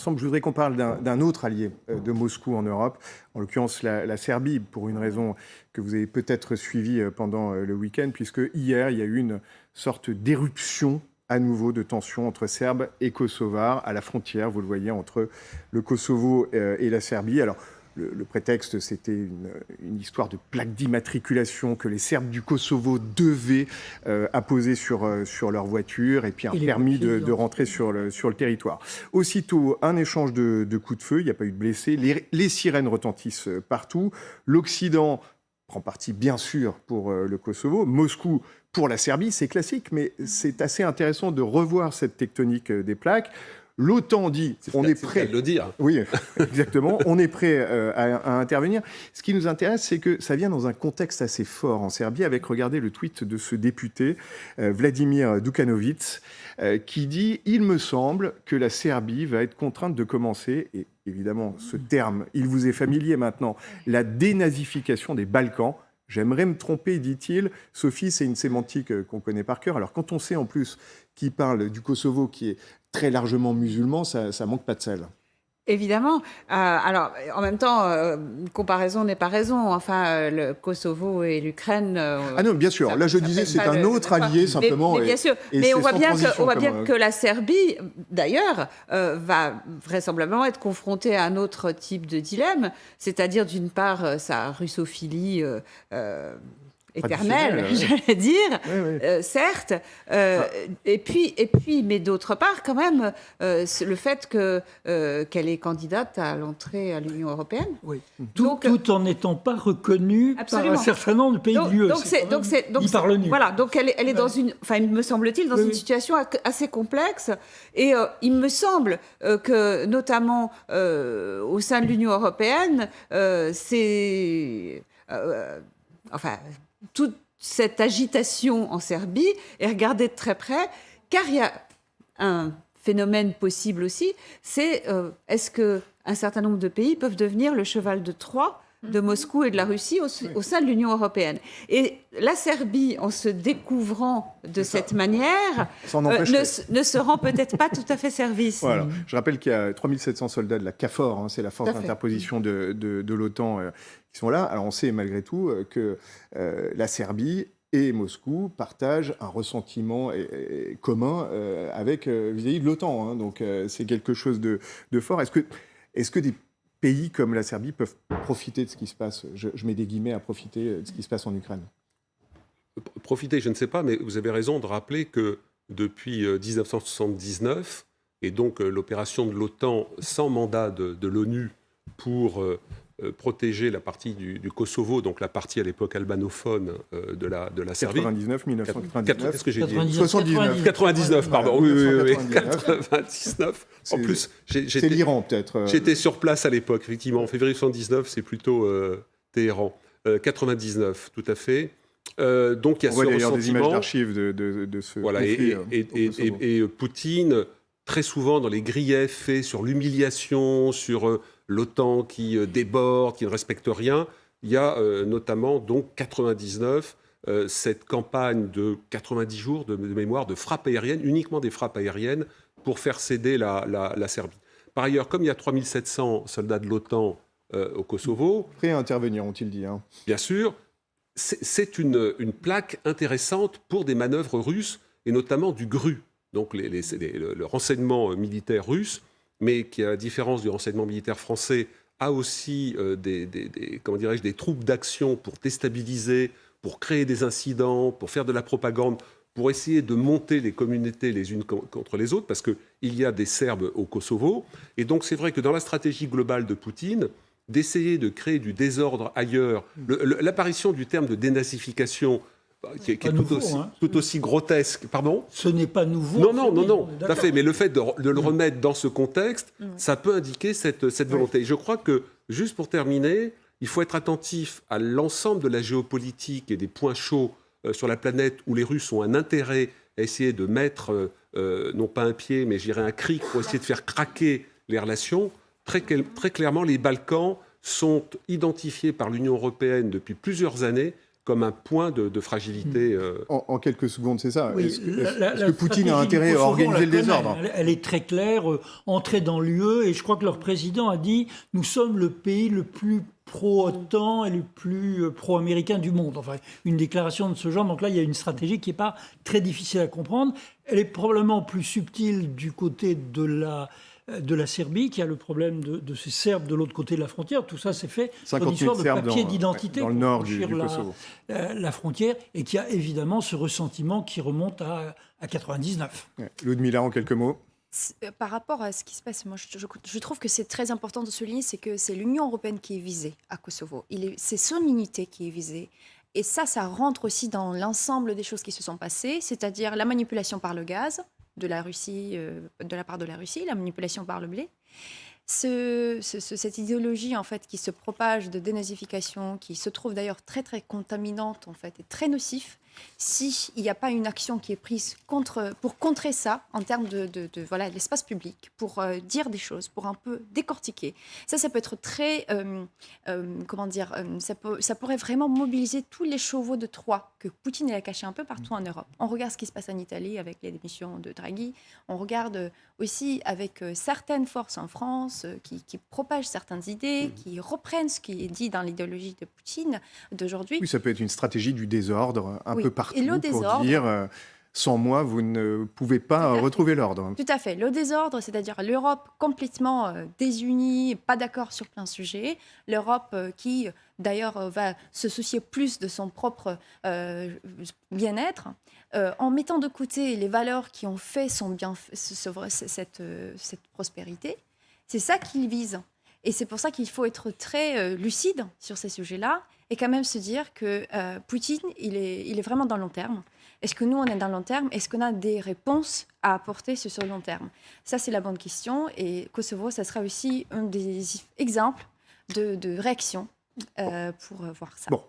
ensemble. Je voudrais qu'on parle d'un autre allié de Moscou en Europe, en l'occurrence la Serbie, pour une raison que vous avez peut-être suivie pendant le week-end, puisque hier, il y a eu une sorte d'éruption à nouveau de tensions entre Serbes et Kosovars à la frontière, vous le voyez, entre le Kosovo et la Serbie. Alors, le prétexte, c'était une histoire de plaque d'immatriculation que les Serbes du Kosovo devaient apposer sur leur voiture, et puis un permis de rentrer sur le territoire. Aussitôt, un échange de coups de feu, il n'y a pas eu de blessés, les sirènes retentissent partout, l'Occident prend parti bien sûr pour le Kosovo, Moscou pour la Serbie, c'est classique, mais c'est assez intéressant de revoir cette tectonique des plaques. L'OTAN dit on est prêt. De le dire. Oui, exactement. On est prêt à intervenir. Ce qui nous intéresse, c'est que ça vient dans un contexte assez fort en Serbie, avec, regardez le tweet de ce député, Vladimir Đukanović, qui dit « Il me semble que la Serbie va être contrainte de commencer, et évidemment ce terme, il vous est familier maintenant, la dénazification des Balkans. J'aimerais me tromper, dit-il. Sophie, c'est une sémantique qu'on connaît par cœur. Alors quand on sait en plus qu'il parle du Kosovo, qui est très largement musulman, ça manque pas de sel. Évidemment. Alors, en même temps, comparaison n'est pas raison. Enfin, le Kosovo et l'Ukraine... ah non, bien sûr. Là, je disais, c'est un autre allié, simplement. Mais bien sûr. Mais on voit bien que la Serbie, d'ailleurs, va vraisemblablement être confrontée à un autre type de dilemme, c'est-à-dire, d'une part, sa russophilie... éternelle, j'allais dire, oui. Certes. Et puis, mais d'autre part, quand même, le fait qu'elle est candidate à l'entrée à l'Union européenne. Oui. Tout en n'étant pas reconnue par un certain nombre de pays de l'UE. Voilà, donc elle est dans une, enfin, me semble-t-il, dans une situation assez complexe. Et il me semble que, notamment au sein de l'Union européenne, toute cette agitation en Serbie est regardée de très près, car il y a un phénomène possible aussi, c'est est-ce qu'un certain nombre de pays peuvent devenir le cheval de Troie de Moscou et de la Russie au sein de l'Union européenne. Et la Serbie, en se découvrant de cette manière, ne se rend peut-être pas tout à fait service. Voilà. Je rappelle qu'il y a 3700 soldats de la KFOR, c'est la force d'interposition de l'OTAN, qui sont là. Alors on sait malgré tout que la Serbie et Moscou partagent un ressentiment commun vis-à-vis de l'OTAN. Donc c'est quelque chose de fort. Est-ce que des pays comme la Serbie peuvent profiter de ce qui se passe, je mets des guillemets à profiter de ce qui se passe en Ukraine? Profiter, je ne sais pas, mais vous avez raison de rappeler que depuis 1979, et donc l'opération de l'OTAN sans mandat de l'ONU pour protéger la partie du Kosovo, donc la partie à l'époque albanophone de la Serbie. 1999. Qu'est-ce que j'ai dit 99, pardon. Oui. 99. En plus, c'est l'Iran peut-être. J'étais sur place à l'époque, effectivement. En février 1979, c'est plutôt Téhéran. 99, tout à fait. Donc il y a ce ressentiment. Des images d'archives de ce conflit. Et Poutine, très souvent dans les griefs faits sur l'humiliation, sur l'OTAN qui déborde, qui ne respecte rien, il y a notamment donc 99 cette campagne de 90 jours de mémoire de frappes aériennes, uniquement des frappes aériennes, pour faire céder la Serbie. Par ailleurs, comme il y a 3700 soldats de l'OTAN au Kosovo... Prêts à intervenir, ont-ils dit. Bien sûr, c'est une plaque intéressante pour des manœuvres russes, et notamment du GRU, donc le renseignement militaire russe, mais qui, à la différence du renseignement militaire français, a aussi des troupes d'action pour déstabiliser, pour créer des incidents, pour faire de la propagande, pour essayer de monter les communautés les unes contre les autres, parce qu'il y a des Serbes au Kosovo. Et donc c'est vrai que dans la stratégie globale de Poutine, d'essayer de créer du désordre ailleurs, l'apparition du terme de dénazification, qui est tout aussi grotesque. Pardon ? Ce n'est pas nouveau. Non, tout à fait. Mais le fait de le remettre dans ce contexte, ça peut indiquer cette volonté. Je crois que, juste pour terminer, il faut être attentif à l'ensemble de la géopolitique et des points chauds sur la planète où les Russes ont un intérêt à essayer de mettre, non pas un pied, mais je dirais un cric pour essayer de faire craquer les relations. Très clairement, les Balkans sont identifiés par l'Union européenne depuis plusieurs années comme un point de fragilité. En quelques secondes, c'est ça. Oui, Est-ce que Poutine a stratégie intérêt du à Kosovo, organiser on la le connaît. désordre? Elle est très claire, entrer dans l'UE, et je crois que leur président a dit « Nous sommes le pays le plus pro-OTAN et le plus pro-américain du monde ». Enfin, une déclaration de ce genre. Donc là, il y a une stratégie qui n'est pas très difficile à comprendre. Elle est probablement plus subtile du côté de la Serbie, qui a le problème de ces Serbes de l'autre côté de la frontière. Tout ça, c'est fait pour une histoire de papier d'identité dans le pour nord du franchir Kosovo. la frontière, et qui a évidemment ce ressentiment qui remonte à 99. Ludmilla, en quelques mots. Par rapport à ce qui se passe, moi, je trouve que c'est très important de souligner, c'est que c'est l'Union européenne qui est visée à Kosovo. C'est son unité qui est visée. Et ça rentre aussi dans l'ensemble des choses qui se sont passées, c'est-à-dire la manipulation par le gaz de la Russie, de la part de la Russie, la manipulation par le blé. Cette idéologie en fait qui se propage de dénazification, qui se trouve d'ailleurs très très contaminante en fait et très nocif, s'il n'y a pas une action qui est prise pour contrer ça en termes de l'espace public, pour dire des choses, pour un peu décortiquer. Ça peut être très, ça pourrait vraiment mobiliser tous les chevaux de Troie que Poutine a cachés un peu partout en Europe. On regarde ce qui se passe en Italie avec les démissions de Draghi, on regarde aussi avec certaines forces en France qui propagent certaines idées, qui reprennent ce qui est dit dans l'idéologie de Poutine d'aujourd'hui. Oui, ça peut être une stratégie du désordre un peu partout et le pour désordre, dire sans moi, vous ne pouvez pas retrouver l'ordre. Tout à fait. Le désordre, c'est-à-dire l'Europe complètement désunie, pas d'accord sur plein sujet. L'Europe qui, d'ailleurs, va se soucier plus de son propre bien-être, en mettant de côté les valeurs qui ont fait cette prospérité. C'est ça qu'il vise. Et c'est pour ça qu'il faut être très lucide sur ces sujets-là et quand même se dire que Poutine, il est vraiment dans le long terme. Est-ce que nous, on est dans le long terme? Est-ce qu'on a des réponses à apporter sur ce long terme? Ça, c'est la bonne question. Et Kosovo, ça sera aussi un des exemples de réaction pour voir ça. Bon.